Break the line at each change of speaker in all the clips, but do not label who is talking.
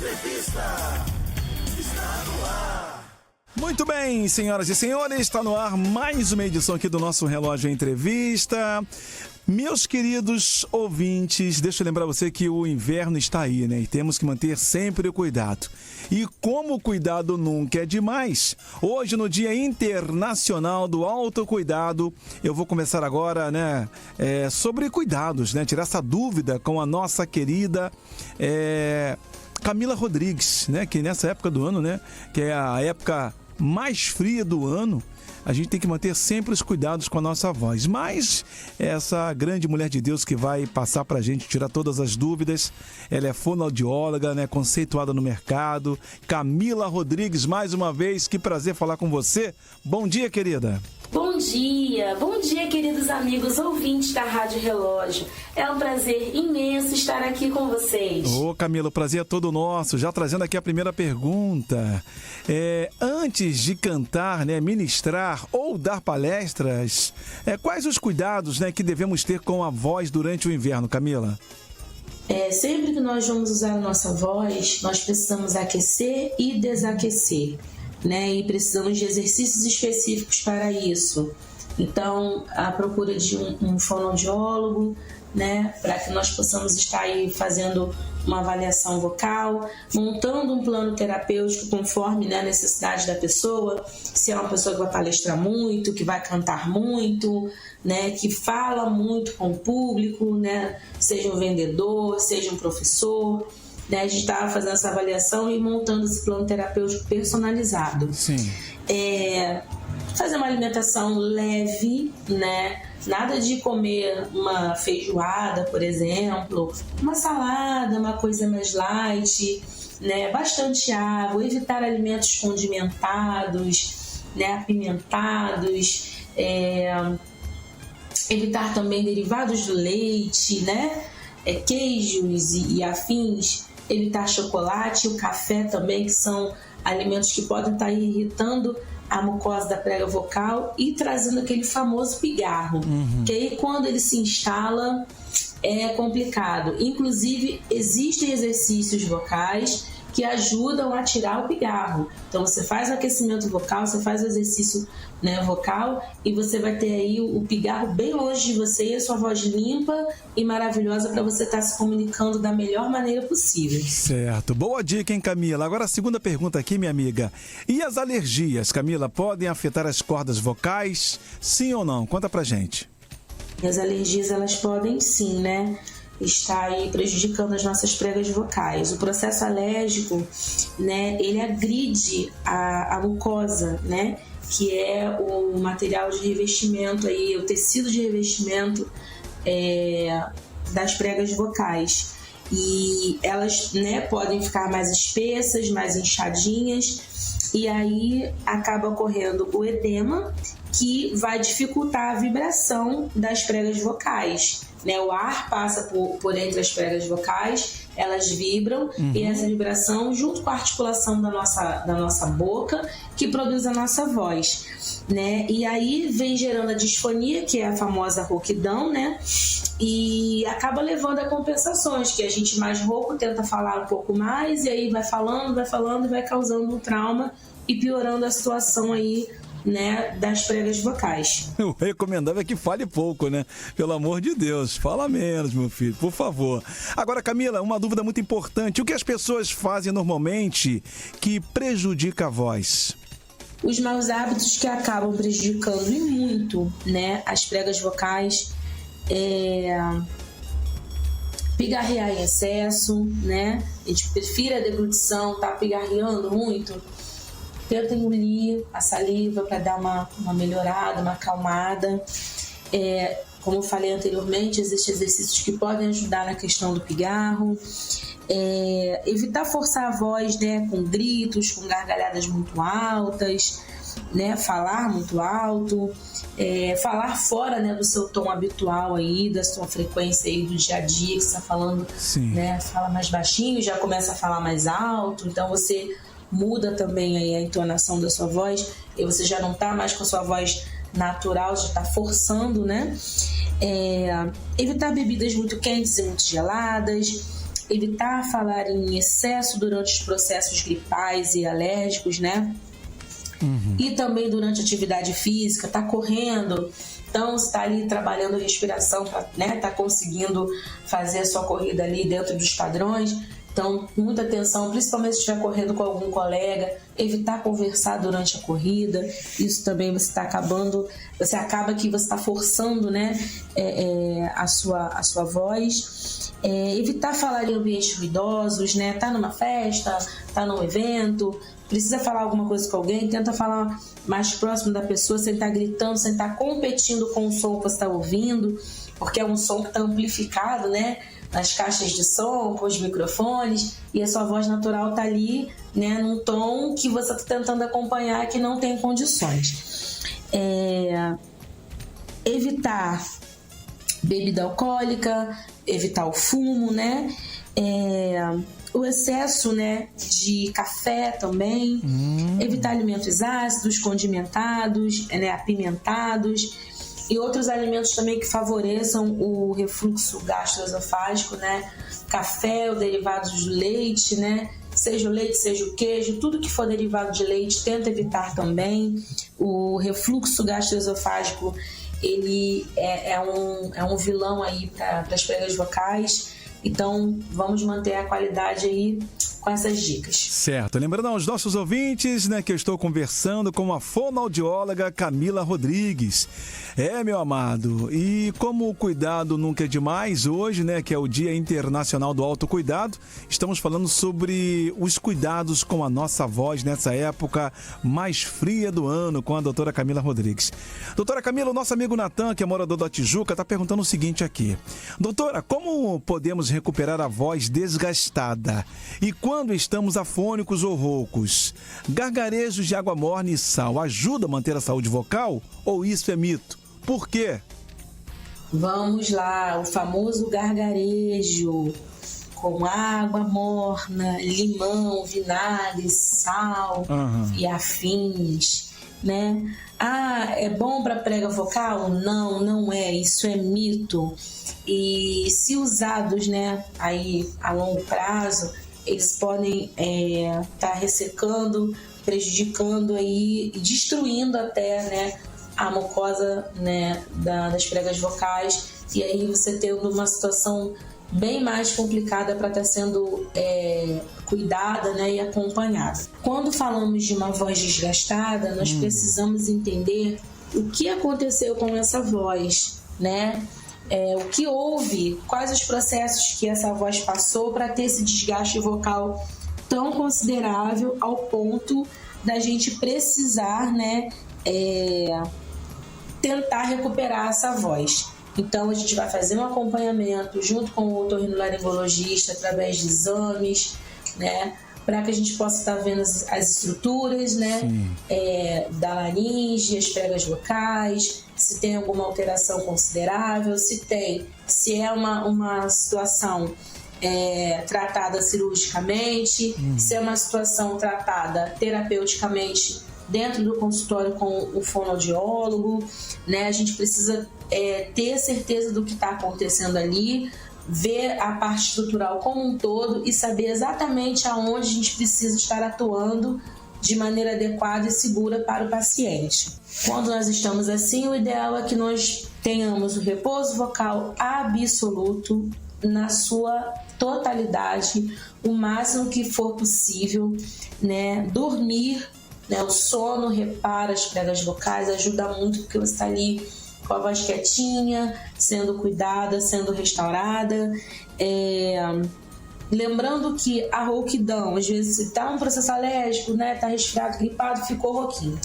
Entrevista está no ar.
Muito bem, senhoras e senhores, está no ar mais uma edição aqui do nosso Relógio Entrevista. Meus queridos ouvintes, deixa eu lembrar você que o inverno está aí, né? E temos que manter sempre o cuidado. E como o cuidado nunca é demais, hoje no Dia Internacional do Autocuidado, eu vou começar agora, né, sobre cuidados, né? Tirar essa dúvida com a nossa querida Camila Rodrigues, né? Que nessa época do ano, né? Que é a época mais fria do ano, a gente tem que manter sempre os cuidados com a nossa voz. Mas essa grande mulher de Deus que vai passar pra gente, tirar todas as dúvidas, ela é fonoaudióloga, né, conceituada no mercado. Camila Rodrigues, mais uma vez, que prazer falar com você. Bom dia, querida.
Bom dia, queridos amigos ouvintes da Rádio Relógio. É um prazer imenso estar aqui com vocês.
Ô, Camila, o prazer é todo nosso. Já trazendo aqui a primeira pergunta. Antes de cantar, né, ministrar ou dar palestras, quais os cuidados, né, que devemos ter com a voz durante o inverno, Camila?
Sempre que nós vamos usar a nossa voz, nós precisamos aquecer e desaquecer, né? E precisamos de exercícios específicos para isso. Então, a procura de um fonoaudiólogo, né? Para que nós possamos estar aí fazendo uma avaliação vocal, montando um plano terapêutico conforme, né, a necessidade da pessoa. Se é uma pessoa que vai palestrar muito, que vai cantar muito, né, que fala muito com o público, né? Seja um vendedor, seja um professor. A gente estava fazendo essa avaliação e montando esse plano terapêutico personalizado.
Sim.
Fazer uma alimentação leve, né? Nada de comer uma feijoada, por exemplo, uma salada, uma coisa mais light, né? Bastante água, evitar alimentos condimentados, né? Apimentados, evitar também derivados do leite, né? Queijos e afins. Evitar chocolate e o café também, que são alimentos que podem estar irritando a mucosa da prega vocal e trazendo aquele famoso pigarro, que aí quando ele se instala é complicado. Inclusive, existem exercícios vocais que ajudam a tirar o pigarro. Então, você faz o aquecimento vocal, você faz o exercício, né, vocal, e você vai ter aí o pigarro bem longe de você e a sua voz limpa e maravilhosa para você estar se comunicando da melhor maneira possível.
Certo. Boa dica, hein, Camila? Agora a segunda pergunta aqui, minha amiga. E as alergias, Camila, podem afetar as cordas vocais? Sim ou não? Conta pra gente.
As alergias, elas podem sim, né? Está aí prejudicando as nossas pregas vocais. O processo alérgico, né, ele agride a mucosa, né, que é o material de revestimento aí, o tecido de revestimento das pregas vocais. E elas, né, podem ficar mais espessas, mais inchadinhas, e aí acaba ocorrendo o edema, que vai dificultar a vibração das pregas vocais, né? O ar passa por entre as pregas vocais, elas vibram, e essa vibração, junto com a articulação da nossa boca, que produz a nossa voz, né? E aí vem gerando a disfonia, que é a famosa rouquidão, né? E acaba levando a compensações, que a gente mais rouco tenta falar um pouco mais, e aí vai falando e vai causando um trauma e piorando a situação aí, né, das pregas vocais.
O recomendável é que fale pouco, né? Pelo amor de Deus, fala menos, meu filho, por favor. Agora, Camila, uma dúvida muito importante. O que as pessoas fazem normalmente que prejudica a voz?
Os maus hábitos que acabam prejudicando e muito, né, as pregas vocais, pigarrear em excesso, né? A gente prefere a deglutição, tá pigarreando muito. Tenta engolir a saliva para dar uma melhorada, uma acalmada. Como eu falei anteriormente, existem exercícios que podem ajudar na questão do pigarro. Evitar forçar a voz, né, com gritos, com gargalhadas muito altas, né, falar muito alto, falar fora, né, do seu tom habitual aí, da sua frequência aí do dia a dia que você está falando.
Sim.
Né, fala mais baixinho, já começa a falar mais alto, então você muda também aí a entonação da sua voz, e você já não está mais com a sua voz natural, já está forçando, né? Evitar bebidas muito quentes e muito geladas, evitar falar em excesso durante os processos gripais e alérgicos, né? E também durante a atividade física, tá correndo, então está ali trabalhando respiração, né? Tá conseguindo fazer a sua corrida ali dentro dos padrões. Então, muita atenção, principalmente se estiver correndo com algum colega, evitar conversar durante a corrida. Isso também você acaba que você está forçando, né, a sua voz. Evitar falar em ambientes ruidosos, né? Tá numa festa, tá num evento, precisa falar alguma coisa com alguém, tenta falar mais próximo da pessoa, sem estar gritando, sem estar competindo com o som que você está ouvindo, porque é um som que está amplificado, né? Nas caixas de som, com os microfones, e a sua voz natural está ali, né, num tom que você está tentando acompanhar, que não tem condições. Evitar bebida alcoólica, evitar o fumo, né? O excesso, né, de café também, evitar alimentos ácidos, condimentados, né, apimentados, e outros alimentos também que favoreçam o refluxo gastroesofágico, né? Café, ou derivados do leite, né? Seja o leite, seja o queijo, tudo que for derivado de leite, tenta evitar também. O refluxo gastroesofágico, ele é um vilão aí para as pregas vocais. Então, vamos manter a qualidade aí com essas dicas.
Certo. Lembrando aos nossos ouvintes, né, que eu estou conversando com a fonoaudióloga Camila Rodrigues. Meu amado, e como o cuidado nunca é demais, hoje, né, que é o Dia Internacional do Autocuidado, estamos falando sobre os cuidados com a nossa voz nessa época mais fria do ano, com a doutora Camila Rodrigues. Doutora Camila, o nosso amigo Natan, que é morador da Tijuca, está perguntando o seguinte aqui. Doutora, como podemos recuperar a voz desgastada? E quando estamos afônicos ou roucos? Gargarejos de água morna e sal ajuda a manter a saúde vocal? Ou isso é mito? Por quê?
Vamos lá, o famoso gargarejo com água morna, limão, vinagre, sal e afins, né? É bom para prega vocal? Não, não é, isso é mito. E se usados, né, aí a longo prazo, eles podem estar ressecando, prejudicando aí, destruindo até, né, a mucosa, né, das pregas vocais, e aí você tendo uma situação bem mais complicada para estar sendo cuidada, né, e acompanhada. Quando falamos de uma voz desgastada, nós precisamos entender o que aconteceu com essa voz, né? O que houve, quais os processos que essa voz passou para ter esse desgaste vocal tão considerável ao ponto da gente precisar, né, tentar recuperar essa voz. Então a gente vai fazer um acompanhamento junto com o otorrinolaringologista através de exames, né, para que a gente possa estar vendo as estruturas, né, da laringe, as pregas vocais, se tem alguma alteração considerável, se é uma situação tratada cirurgicamente, se é uma situação tratada terapeuticamente dentro do consultório com o fonoaudiólogo, né? A gente precisa ter certeza do que está acontecendo ali, ver a parte estrutural como um todo e saber exatamente aonde a gente precisa estar atuando de maneira adequada e segura para o paciente. Quando nós estamos assim, o ideal é que nós tenhamos o repouso vocal absoluto na sua totalidade, o máximo que for possível, né? Dormir, né? O sono repara as pregas vocais, ajuda muito porque você está ali com a voz quietinha, sendo cuidada, sendo restaurada. Lembrando que a rouquidão, às vezes se está um processo alérgico, né, está resfriado, gripado, ficou rouquinho.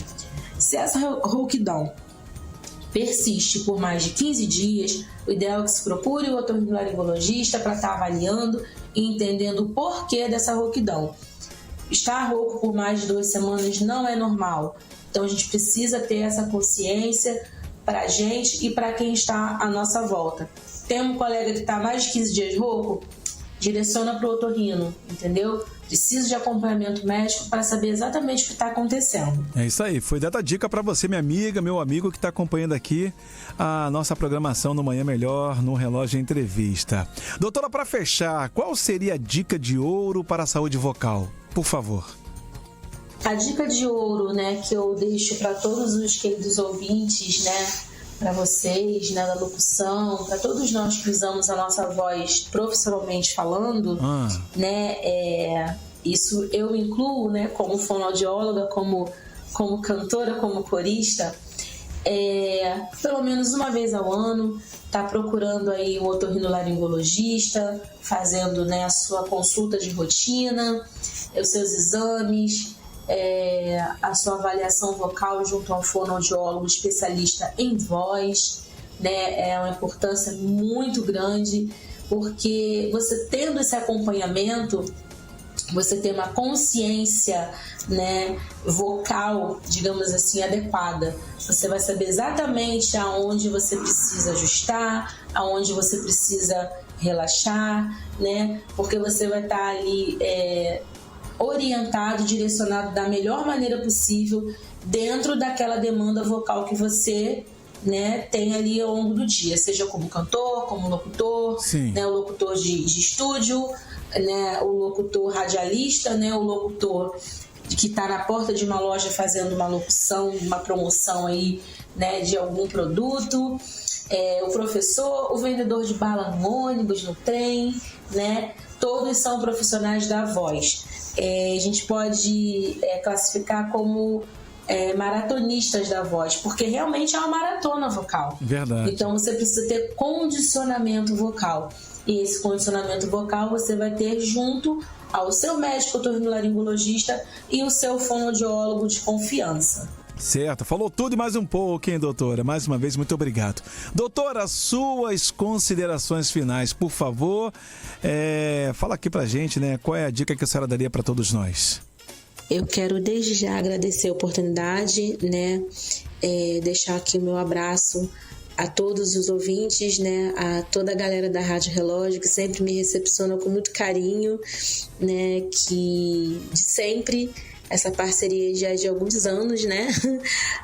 Se essa rouquidão persiste por mais de 15 dias, o ideal é que se procure o otorrinolaringologista para estar avaliando e entendendo o porquê dessa rouquidão. Estar rouco por mais de 2 semanas não é normal, então a gente precisa ter essa consciência para a gente e para quem está à nossa volta. Tem um colega que está mais de 15 dias rouco? direciona para o otorrino, entendeu? Preciso de acompanhamento médico para saber exatamente o que está acontecendo.
É isso aí, foi dada a dica para você, minha amiga, meu amigo que está acompanhando aqui a nossa programação no Manhã Melhor, no Relógio Entrevista. Doutora, para fechar, qual seria a dica de ouro para a saúde vocal? Por favor.
A dica de ouro, né, que eu deixo para todos os queridos ouvintes, né, para vocês, né, da locução, para todos nós que usamos a nossa voz profissionalmente falando, né, isso eu incluo, né, como fonoaudióloga, como cantora, como corista, pelo menos uma vez ao ano, tá procurando aí um otorrinolaringologista, fazendo, né, a sua consulta de rotina, os seus exames, a sua avaliação vocal junto a um fonoaudiólogo especialista em voz, né, é uma importância muito grande, porque você tendo esse acompanhamento, você tem uma consciência, né, vocal, digamos assim, adequada. Você vai saber exatamente aonde você precisa ajustar, aonde você precisa relaxar, né, porque você vai estar ali orientado, direcionado da melhor maneira possível dentro daquela demanda vocal que você, né, tem ali ao longo do dia, seja como cantor, como locutor, né, o locutor de estúdio, né, o locutor radialista, né, o locutor que está na porta de uma loja fazendo uma locução, uma promoção aí, né, de algum produto, o professor, o vendedor de bala no ônibus, no trem, né, todos são profissionais da voz. A gente pode classificar como maratonistas da voz, porque realmente é uma maratona vocal.
Verdade.
Então você precisa ter condicionamento vocal. E esse condicionamento vocal você vai ter junto ao seu médico otorrinolaringologista e o seu fonoaudiólogo de confiança.
Certo, falou tudo e mais um pouco, hein, doutora? Mais uma vez, muito obrigado. Doutora, suas considerações finais, por favor. Fala aqui pra gente, né? Qual é a dica que a senhora daria para todos nós?
Eu quero desde já agradecer a oportunidade, né? Deixar aqui o meu abraço a todos os ouvintes, né? A toda a galera da Rádio Relógio, que sempre me recepciona com muito carinho, né? Que de sempre... Essa parceria já é de alguns anos, né?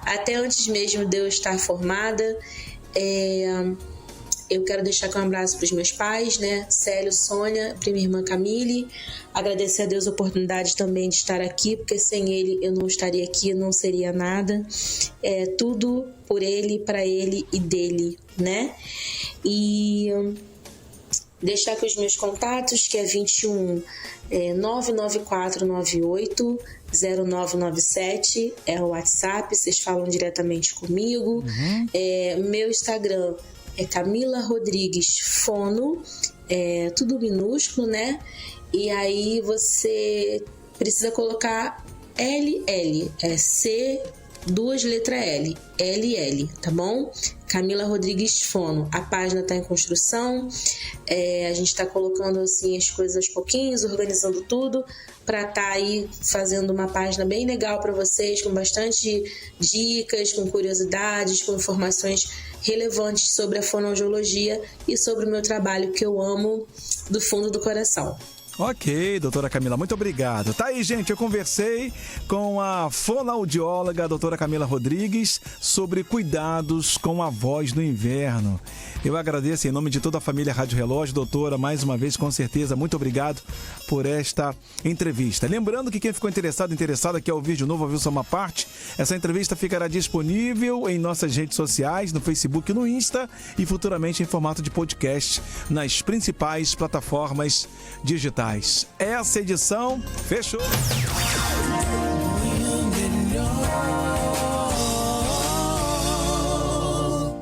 Até antes mesmo de eu estar formada. Eu quero deixar aqui um abraço para os meus pais, né? Célio, Sônia, prima irmã Camille. Agradecer a Deus a oportunidade também de estar aqui, porque sem ele eu não estaria aqui, não seria nada. Tudo por ele, para ele e dele, né? E deixar aqui os meus contatos, que é 21 99498 0997, é o WhatsApp, vocês falam diretamente comigo. Meu Instagram é Camila Rodrigues Fono, tudo minúsculo, né? E aí você precisa colocar LL, C, 2 letras L, LL, tá bom? Camila Rodrigues Fono. A página está em construção, a gente está colocando assim as coisas aos pouquinhos, organizando tudo para estar aí fazendo uma página bem legal para vocês, com bastante dicas, com curiosidades, com informações relevantes sobre a fonoaudiologia e sobre o meu trabalho, que eu amo do fundo do coração.
Ok, doutora Camila, muito obrigado. Tá aí, gente, eu conversei com a fonoaudióloga, doutora Camila Rodrigues, sobre cuidados com a voz no inverno. Eu agradeço em nome de toda a família Rádio Relógio, doutora, mais uma vez, com certeza, muito obrigado por esta entrevista. Lembrando que quem ficou interessada, quer ouvir de novo, ouvir só uma parte, essa entrevista ficará disponível em nossas redes sociais, no Facebook e no Insta, e futuramente em formato de podcast nas principais plataformas digitais. Essa edição fechou.